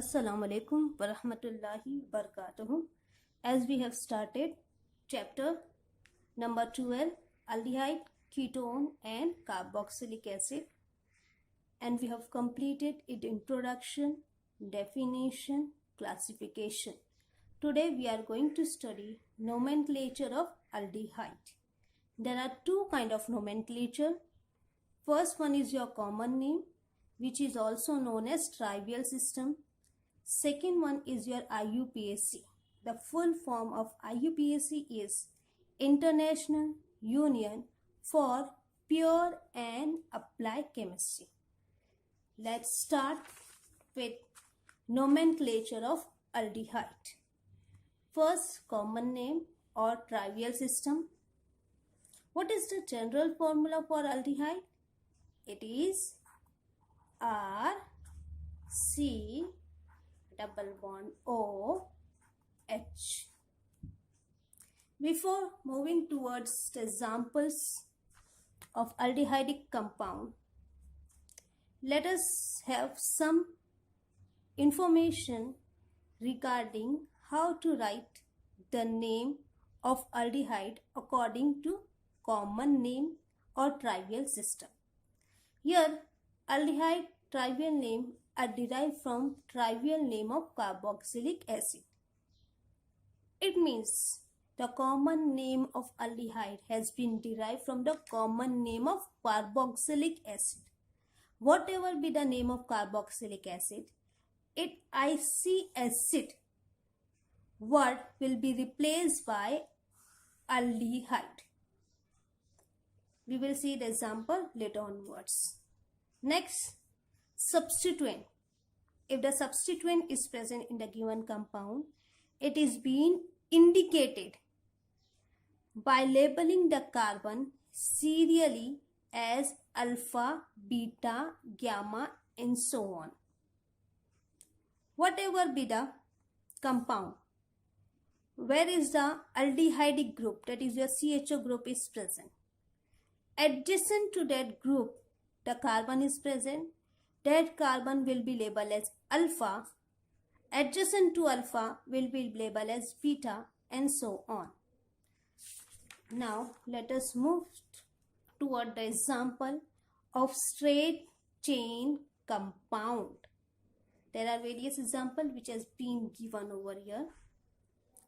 Assalamu alaikum wa rahmatullahi wa barakatuhu. As we have started chapter number 12, aldehyde, ketone and carboxylic acid, and we have completed its introduction, definition, classification. Today we are going to study nomenclature of aldehyde. There are two kinds of nomenclature. First one is your common name, which is also known as trivial system. Second one is your IUPAC. The full form of IUPAC is International Union for Pure and Applied Chemistry. Let's start with nomenclature of aldehyde. First, common name or trivial system. What is the general formula for aldehyde? It is R C double bond O H. Before moving towards the examples of aldehydic compound, let us have some information regarding how to write the name of aldehyde according to common name or trivial system. Here, aldehyde trivial name are derived from trivial name of carboxylic acid. It means the common name of aldehyde has been derived from the common name of carboxylic acid. Whatever be the name of carboxylic acid, it IC acid word will be replaced by aldehyde. We will see the example later onwards. Next, substituent. If the substituent is present in the given compound, it is being indicated by labeling the carbon serially as alpha, beta, gamma and so on. Whatever be the compound, where is the aldehydic group, that is your CHO group is present. Adjacent to that group, the carbon is present. That carbon will be labeled as alpha. Adjacent to alpha will be labeled as beta and so on. Now let us move toward the example of straight chain compound. There are various examples which has been given over here.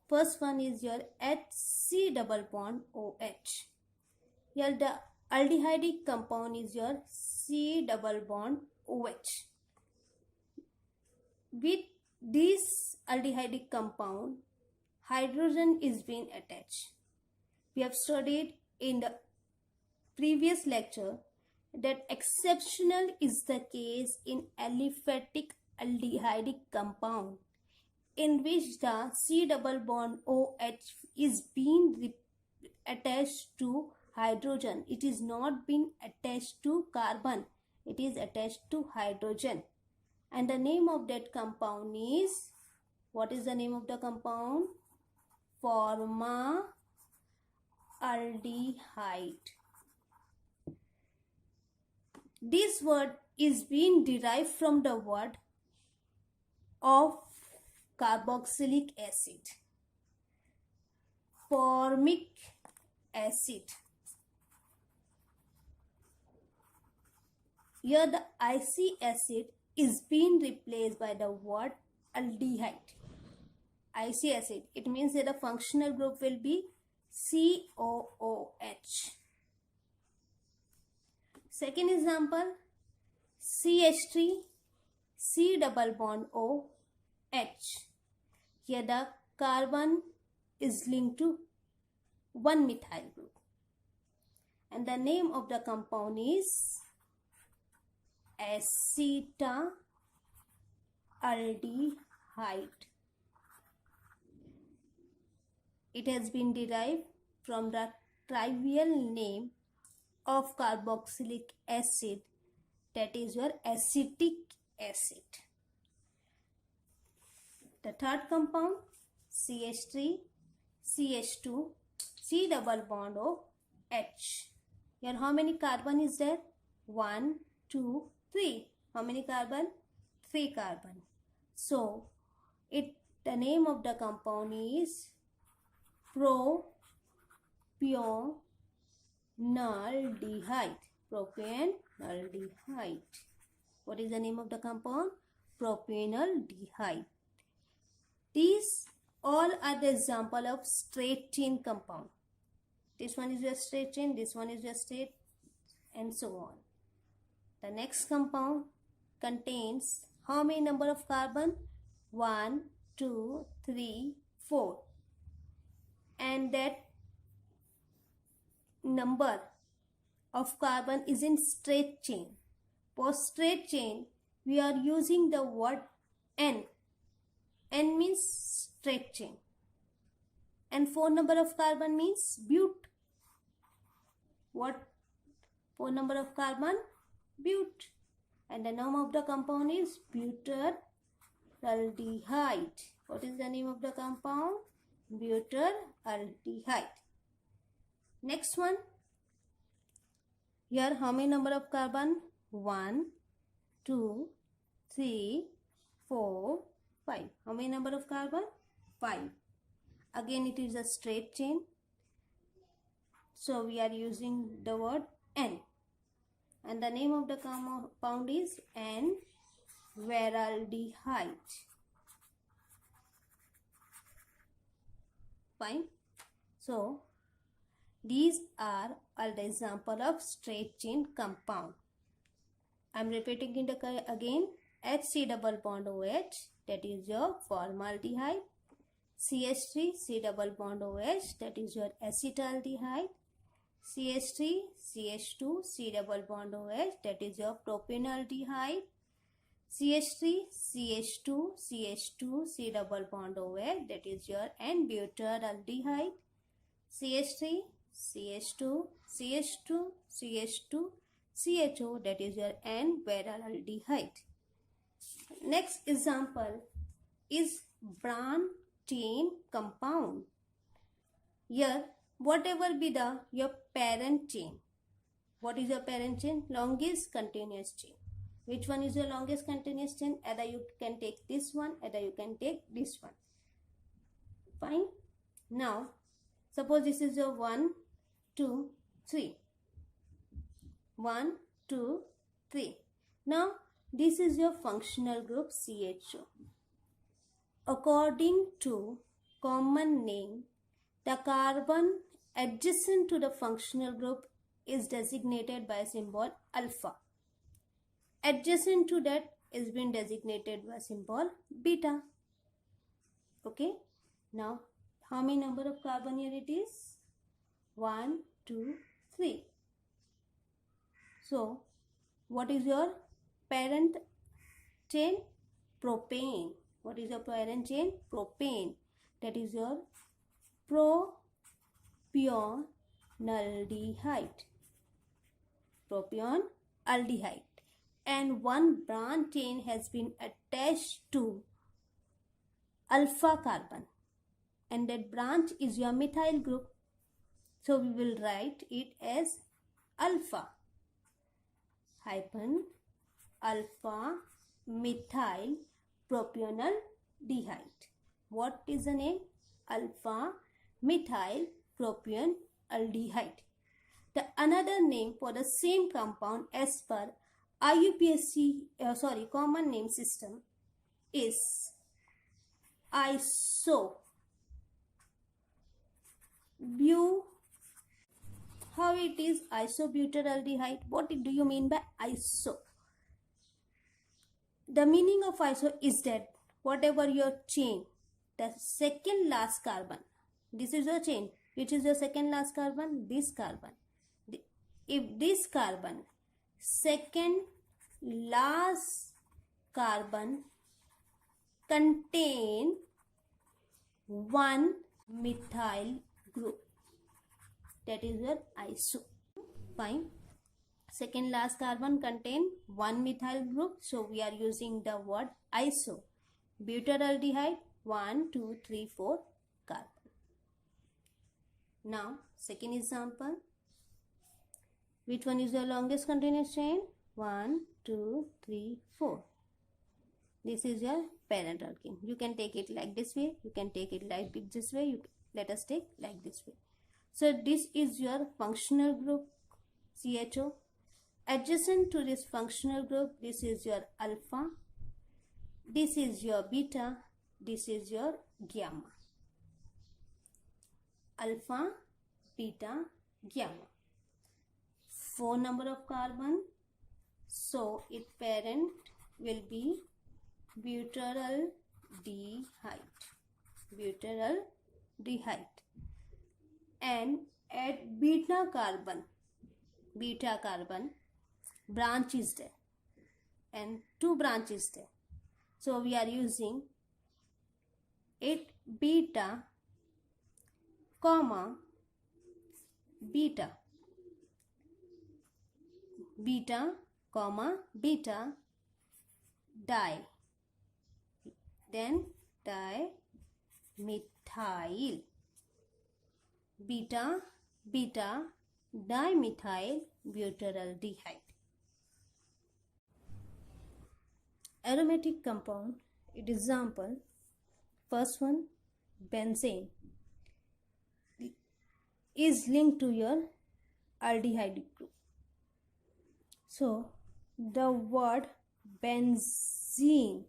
First one is your HC double bond OH. Here the aldehydic compound is your C double bond OH. With this aldehydic compound, hydrogen is being attached. We have studied in the previous lecture that exceptional is the case in aliphatic aldehydic compound, in which the C double bond OH is being attached to hydrogen. It is not being attached to carbon. It is attached to hydrogen. And the name of that compound is, what is the name of the compound? Formaldehyde. This word is being derived from the word of carboxylic acid. Formic acid. Here the IC acid is being replaced by the word aldehyde. IC acid, it means that the functional group will be COOH. Second example, CH3 C double bond OH. Here the carbon is linked to one methyl group. And the name of the compound is acetaldehyde. It has been derived from the trivial name of carboxylic acid, that is your acetic acid. The third compound, CH3 CH2 C double bond OH. Here how many carbon is there? 1, 2, 3. How many carbon? 3 carbon. So the name of the compound is propionaldehyde. Propionaldehyde. What is the name of the compound? Propionaldehyde. These all are the example of straight chain compound. This one is your straight chain, this one is your straight, and so on. The next compound contains how many number of carbon? 1, 2, 3, 4. And that number of carbon is in straight chain. For straight chain, we are using the word N. N means straight chain. And 4 number of carbon means but. What 4 number of carbon? But. And the name of the compound is butyraldehyde. What is the name of the compound? Butyraldehyde. Next one. Here how many number of carbon? 1, 2, 3, 4, 5. How many number of carbon? 5. Again it is a straight chain. So we are using the word N. And the name of the compound is N-varaldehyde. Fine. So these are all the example of straight chain compound. I am repeating it again. HC double bond OH, that is your formaldehyde. CH3 C double bond OH, that is your acetaldehyde. CH3 CH2 C double bond OH, that is your propionaldehyde. CH3 CH2 CH2 C double bond OH, that is your N-butyraldehyde. CH3 CH2 CH2 CH2 CHO, that is your N-varaldehyde. Next example is branch chain compound. Here whatever be your parent chain. What is your parent chain? Longest continuous chain. Which one is your longest continuous chain? Either you can take this one, either you can take this one. Fine. Now suppose this is your 1, 2, 3. 1, 2, 3. Now this is your functional group CHO. According to common name, the carbon adjacent to the functional group is designated by symbol alpha. Adjacent to that is been designated by symbol beta. Okay. Now how many number of carbon here it is? 1, 2, 3. So what is your parent chain? Propane. What is your parent chain? Propane. That is your propionaldehyde. Propionaldehyde. And one branch chain has been attached to alpha carbon. And that branch is your methyl group. So we will write it as alpha hyphen alpha methyl propionaldehyde. What is the name? Alpha methyl propionaldehyde. The another name for the same compound as per IUPAC common name system is How it is isobutyraldehyde? What do you mean by iso? The meaning of iso is that whatever your chain, the second last carbon, this is your chain, which is your second last carbon? This carbon. If this carbon, second last carbon contain one methyl group, that is your iso. Fine. Second last carbon contain one methyl group, so we are using the word iso. Butyraldehyde 1, 2, 3, 4 carbon. Now second example. Which one is the longest continuous chain? 1, 2, 3, 4. This is your parent alkene. You can take it like this way. You can take it like this way. Let us take like this way. So this is your functional group CHO. Adjacent to this functional group, this is your alpha. This is your beta. This is your gamma. Alpha, beta, gamma. 4 number of carbon. So its parent will be butyral dehyde. Butyral dehyde. And at beta carbon branch is there and 2 branches there. So we are using 8 beta comma beta comma beta di, then dimethyl, beta dimethyl butyraldehyde. Aromatic compound, example, first one, benzene is linked to your aldehyde group. So the word benzene,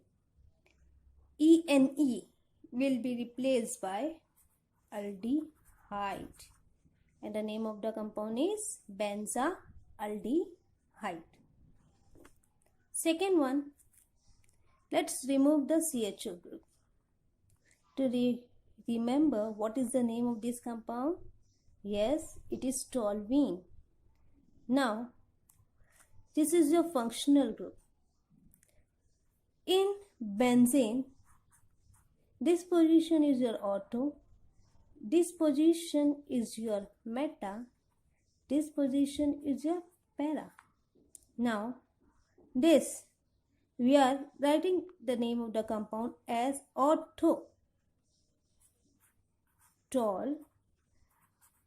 ENE, will be replaced by aldehyde, and the name of the compound is benzaldehyde. Second one, let's remove the CHO group. To remember what is the name of this compound? Yes, it is toluene. Now, this is your functional group. In benzene, this position is your auto, this position is your meta, this position is your para. Now, this, we are writing the name of the compound as ortho tol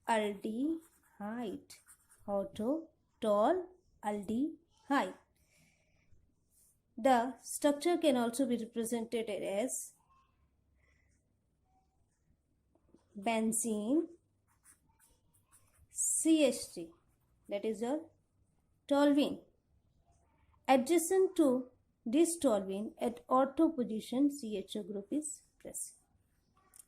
aldehyde. Ortho tol aldehyde. The structure can also be represented as benzene CH3, that is your toluene. Adjacent to this toluene at ortho position CHO group is present.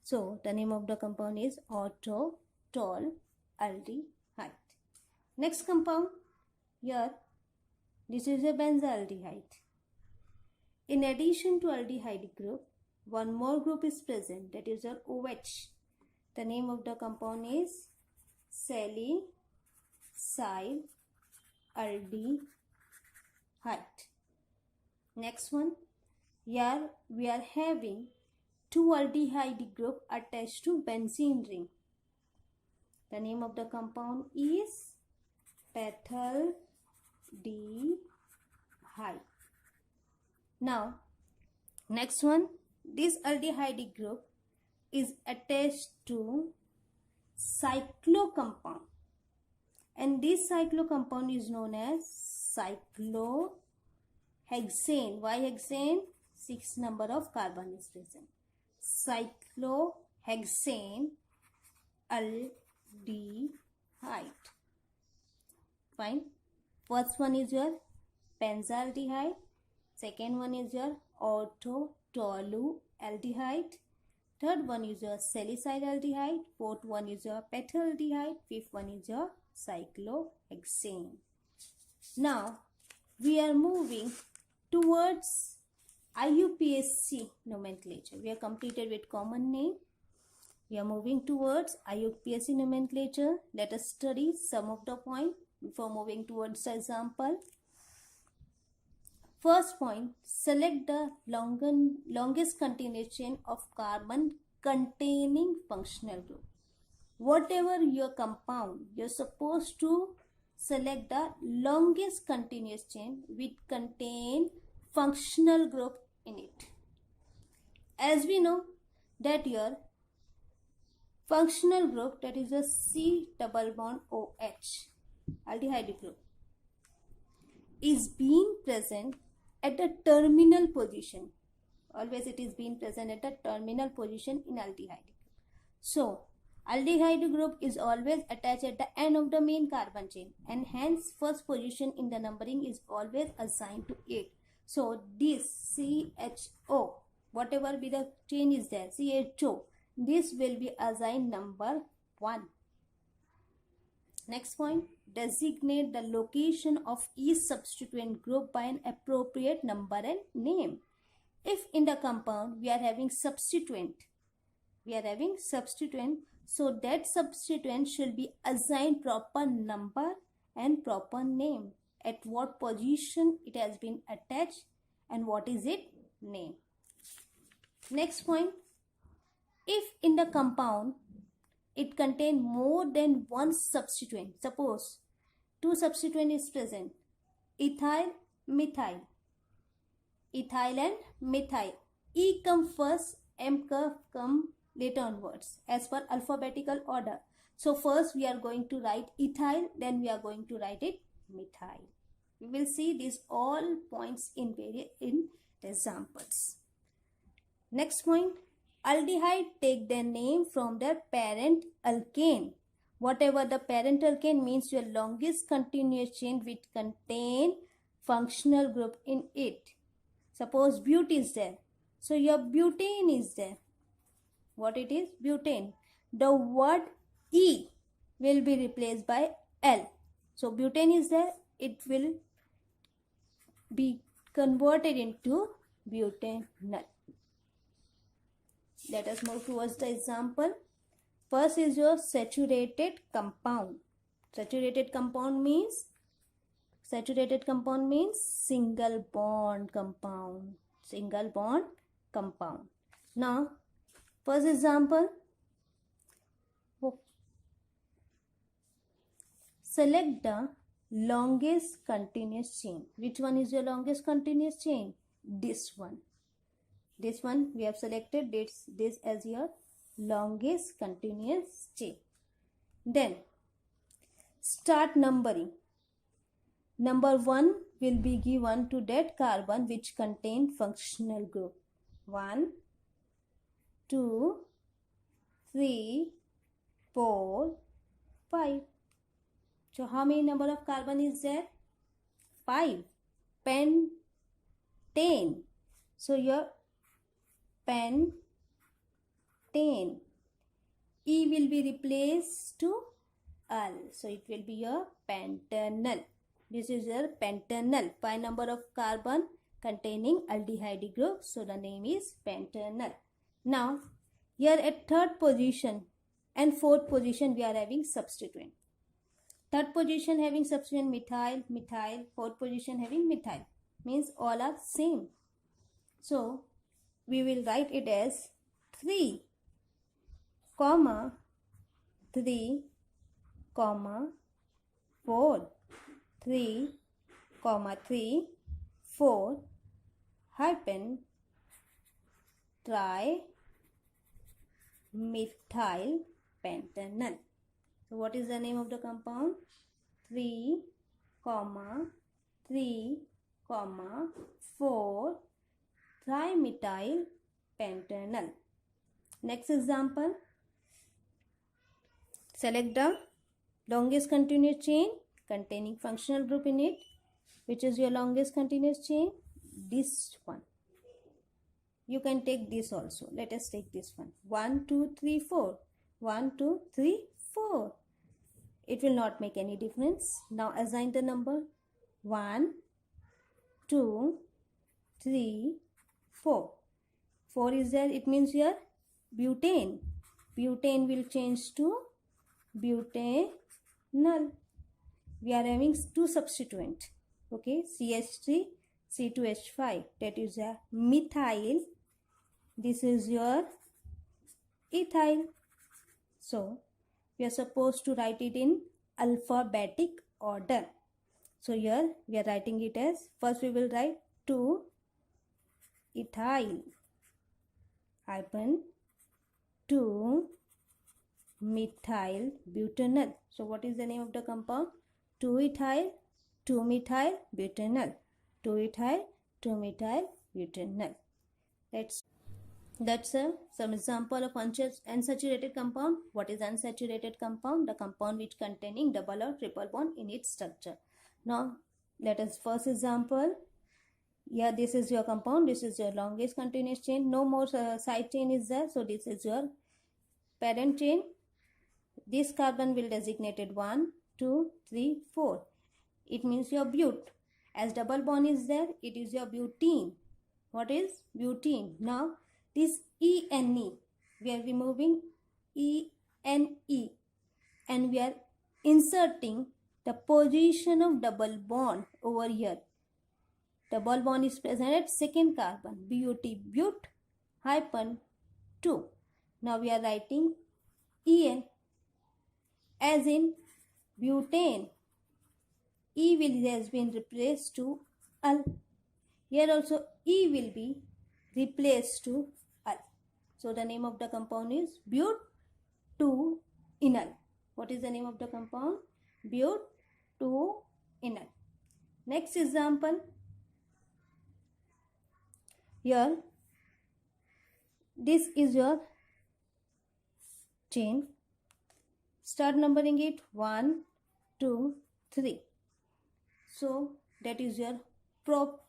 So the name of the compound is ortho tol aldehyde. Next compound here, this is a benzaldehyde. In addition to aldehyde group, one more group is present, that is your OH. The name of the compound is salicyl aldehyde. Next one, here we are having 2 aldehyde group attached to benzene ring. The name of the compound is methyl dehyde. Now, next one, this aldehyde group is attached to cyclo compound, and this cyclo compound is known as cyclohexane. Why hexane? 6 number of carbon is present. Cyclohexane aldehyde. Fine. First one is your benzaldehyde. Second one is your orthotolualdehyde. Third one is your salicyl aldehyde. Fourth one is your methylaldehyde. Fifth one is your cyclohexane. Now we are moving towards IUPAC nomenclature. We are completed with common name. We are moving towards IUPAC nomenclature. Let us study some of the points before moving towards the example. First point, select the longest continuous chain of carbon containing functional group. Whatever your compound, you're supposed to select the longest continuous chain which contain functional group in it. As we know that your functional group, that is a C double bond OH aldehyde group, is being present at the terminal position. Always it is being present at the terminal position in aldehyde. So, aldehyde group is always attached at the end of the main carbon chain, and hence first position in the numbering is always assigned to it. So, this CHO, whatever be the chain is there, CHO, this will be assigned number 1. Next point, designate the location of each substituent group by an appropriate number and name. If in the compound we are having substituent, so that substituent should be assigned proper number and proper name, at what position it has been attached and what is its name. Next point, if in the compound it contains more than one substituent, suppose two substituent is present, ethyl, methyl, ethyl and methyl, E come first, M come later onwards as per alphabetical order. So first we are going to write ethyl, then we are going to write it methyl. We will see these all points in examples. Next point, aldehyde take their name from their parent alkane. Whatever the parent alkane means your longest continuous chain which contain functional group in it. Suppose bute is there, so your butane is there. What it is? Butane. The word E will be replaced by L. So butane is there, it will be converted into butanol. Let us move towards the example. First is your saturated compound. Saturated compound means single bond compound. Now, first example. Select the longest continuous chain. Which one is your longest continuous chain? This one. This one we have selected this as your longest continuous chain. Then start numbering. Number 1 will be given to that carbon which contain functional group. 1, 2, 3, 4, 5. So how many number of carbon is there? 5. Pentane. So your pentane. E will be replaced to L. So it will be your pentanol. This is your pentanol. 5 number of carbon containing aldehyde group. So the name is pentanol. Now here at third position and fourth position we are having substituent. Third position having substituent methyl, methyl. Fourth position having methyl. Means all are same. So we will write it as 3, 3, 4, 3, 3, 4 hyphen trimethyl pentanol. So what is the name of the compound? 3, 3, 4 trimethyl pentanol. Next example. Select the longest continuous chain containing functional group in it. Which is your longest continuous chain? This one. You can take this also. Let us take this one. 1, 2, 3, 4. 1, 2, 3, 4. It will not make any difference. Now assign the number 1, 2, 3, 4. 4 is there. It means here butane. Butane will change to butanol. We are having two substituent. Okay, CH3, C2H5. That is a methyl. This is your ethyl. So we are supposed to write it in alphabetic order. So here we are writing it as, first we will write 2 ethyl hyphen 2 methyl butanol. So what is the name of the compound? 2 ethyl 2 methyl butanol. 2 ethyl 2 methyl butanol. That's some example of unsaturated compound. What is unsaturated compound? The compound which containing double or triple bond in its structure. Now let us first example. Yeah, this is your compound. This is your longest continuous chain. No more side chain is there. So this is your parent chain. This carbon will designated 1, 2, 3, 4. It means your but. As double bond is there, it is your butene. What is butene? Now this ENE, we are removing ENE and we are inserting the position of double bond over here. Double bond is present at second carbon, but hyphen 2. Now we are writing En as in butane. E has been replaced to al. Here also E will be replaced to al. So the name of the compound is but-2-enal. What is the name of the compound? But-2-enal. Next example. Here, this is your chain. Start numbering it 1, 2, 3. So that is your prop.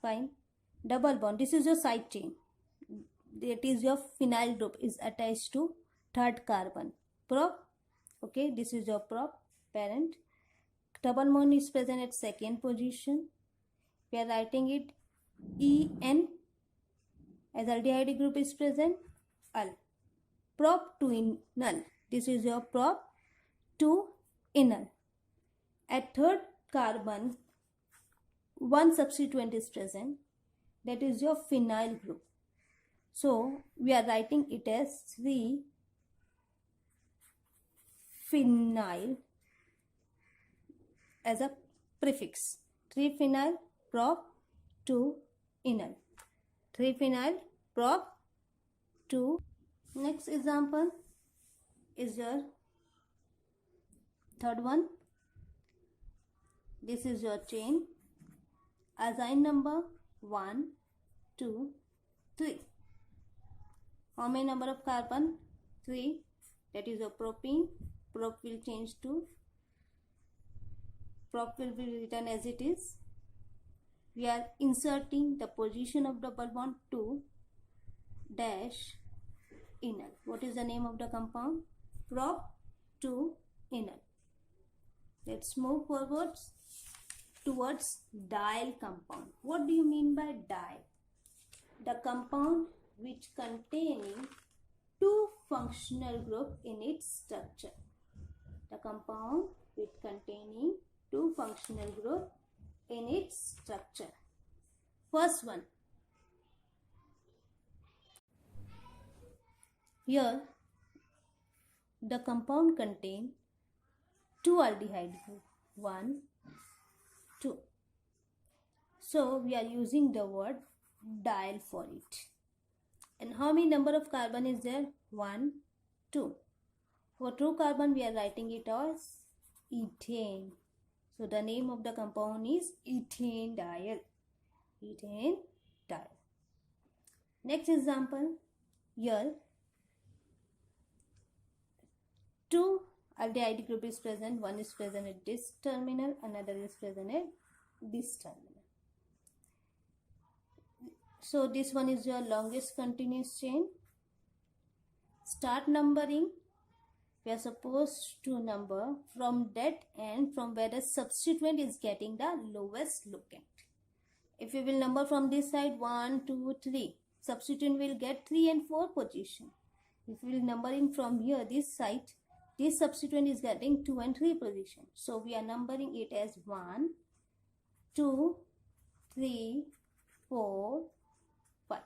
Fine. Double bond. This is your side chain. That is your phenyl group is attached to third carbon. Prop. Okay. This is your prop parent. Double bond is present at second position. We are writing it En. As aldehyde group is present, al. Prop-2-enal. This is your prop-2-enal. At third carbon, one substituent is present. That is your phenyl group. So we are writing it as 3-phenyl as a prefix. 3-phenyl prop-2-enal. 3-phenyl prop-2. Next example is your third one. This is your chain. Azine number 1, 2, 3. How many number of carbon? 3. That is your propene. Prop will change to. Prop will be written as it is. We are inserting the position of double bond 2-enal. What is the name of the compound? Prop-2-enal. Let's move forwards towards diol compound. What do you mean by diol? The compound which containing two functional group in its structure. The compound with containing two functional group in its structure. First one. Here the compound contain two aldehyde group. 1, 2. So we are using the word diol for it. And how many number of carbon is there? 1, 2. For 2 carbon we are writing it as ethane. So the name of the compound is ethane diol. Ethane diol. Next example. Here 2 aldehyde group is present. One is present at this terminal, another is present at this terminal. So this one is your longest continuous chain. Start numbering. We are supposed to number from that end from where the substituent is getting the lowest locant. If we will number from this side 1, 2, 3, substituent will get 3 and 4 position. If we will numbering from here this side, this substituent is getting 2 and 3 position. So we are numbering it as 1, 2, 3, 4, 5.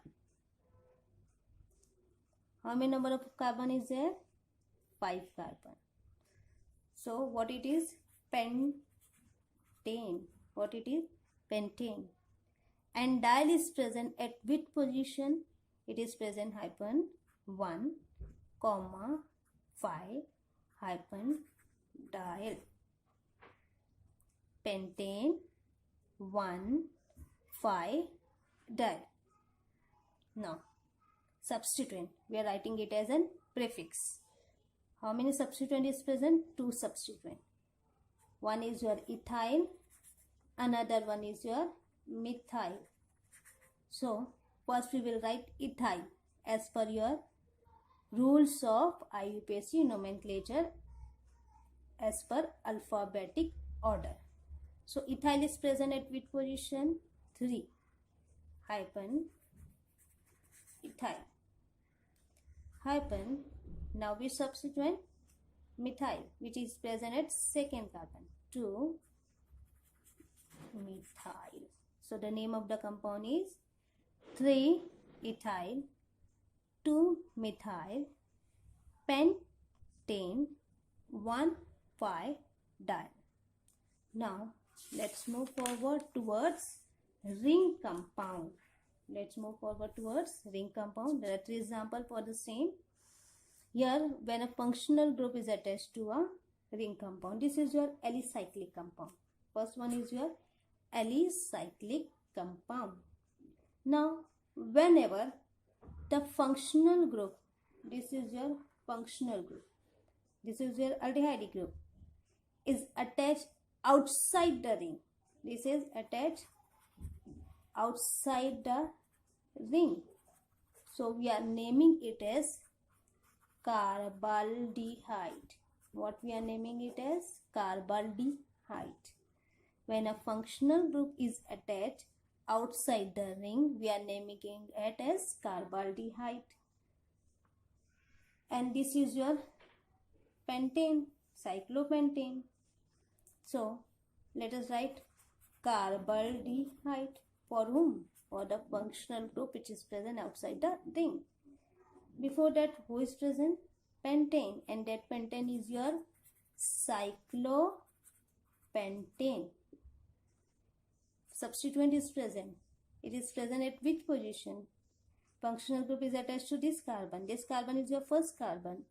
How many number of carbon is there? 5 carbon. So what it is? Pentane. What it is? Pentane. And diol is present at which position? It is present hyphen 1, 5 hyphen diol. Pentane 1, dial. Now, substituent, we are writing it as an prefix. How many substituent is present? 2 substituent. One is your ethyl, another one is your methyl. So, first we will write ethyl as per your rules of IUPAC nomenclature as per alphabetic order. So, ethyl is present at which position? 3 hyphen ethyl hyphen. Now we substituent methyl, which is present at second carbon, 2 methyl. So the name of the compound is 3 ethyl 2 methyl pentane 1,5 diol. Now let's move forward towards ring compound. Let's move forward towards ring compound. There are 3 examples for the same. Here, when a functional group is attached to a ring compound, this is your alicyclic compound. First one is your alicyclic compound. Now, whenever the functional group, this is your functional group, this is your aldehyde group, is attached outside the ring, this is attached outside the ring. So, we are naming it as carbaldehyde. What we are naming it as? Carbaldehyde. When a functional group is attached outside the ring, we are naming it as carbaldehyde. And this is your pentane, cyclopentane. So, let us write carbaldehyde. For whom? For the functional group which is present outside the ring. Before that, who is present? Pentane, and that pentane is your cyclopentane. Substituent is present. It is present at which position? Functional group is attached to this carbon. This carbon is your first carbon.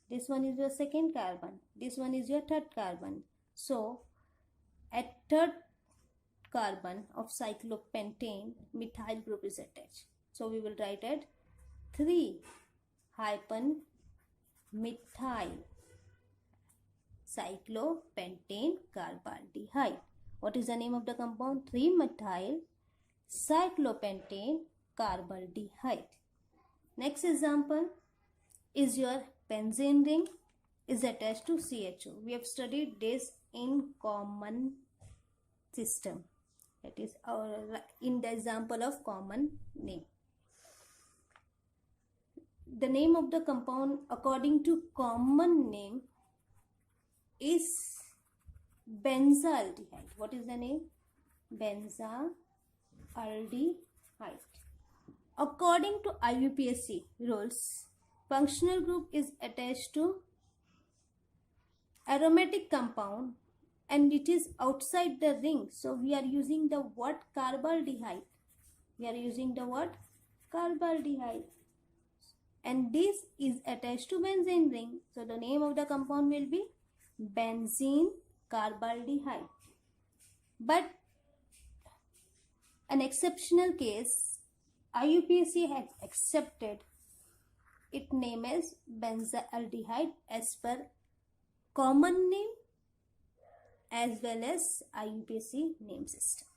This one is your second carbon. This one is your third carbon. So, at third carbon of cyclopentane, methyl group is attached. So, we will write it 3 hyphen methyl cyclopentane carbaldehyde. What is the name of the compound? 3-methyl cyclopentane carbaldehyde. Next example is your benzene ring is attached to CHO. We have studied this in common system. That is in the example of common name. The name of the compound according to common name is benzaldehyde. What is the name? Benzaldehyde. According to IUPAC rules, functional group is attached to aromatic compound and it is outside the ring. So we are using the word carbaldehyde. We are using the word carbaldehyde. And this is attached to benzene ring. So the name of the compound will be benzene carbaldehyde. But an exceptional case, IUPAC has accepted its name as benzaldehyde as per common name as well as IUPAC name system.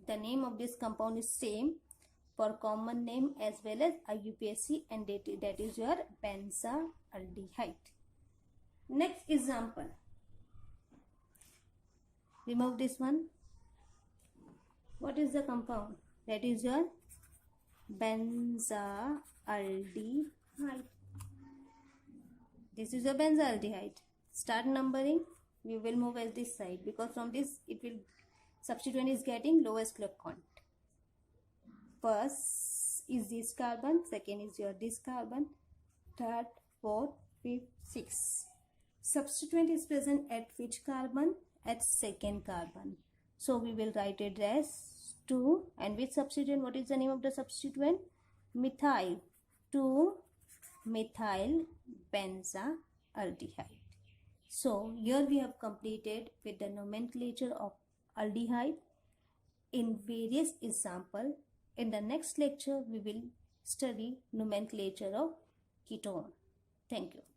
The name of this compound is same for common name as well as IUPAC, and that is your benzaldehyde. Next example. Remove this one. What is the compound? That is your benzaldehyde. This is your benzaldehyde. Start numbering. We will move as this side because from this it will substituent is getting lowest log count. First is this carbon, second is your this carbon, third, fourth, fifth, sixth. Substituent is present at which carbon? At second carbon. So we will write it as 2, and which substituent? What is the name of the substituent? Methyl. 2-methyl benzaldehyde. So here we have completed with the nomenclature of aldehyde. in various example. In the next lecture, we will study nomenclature of ketone. Thank you.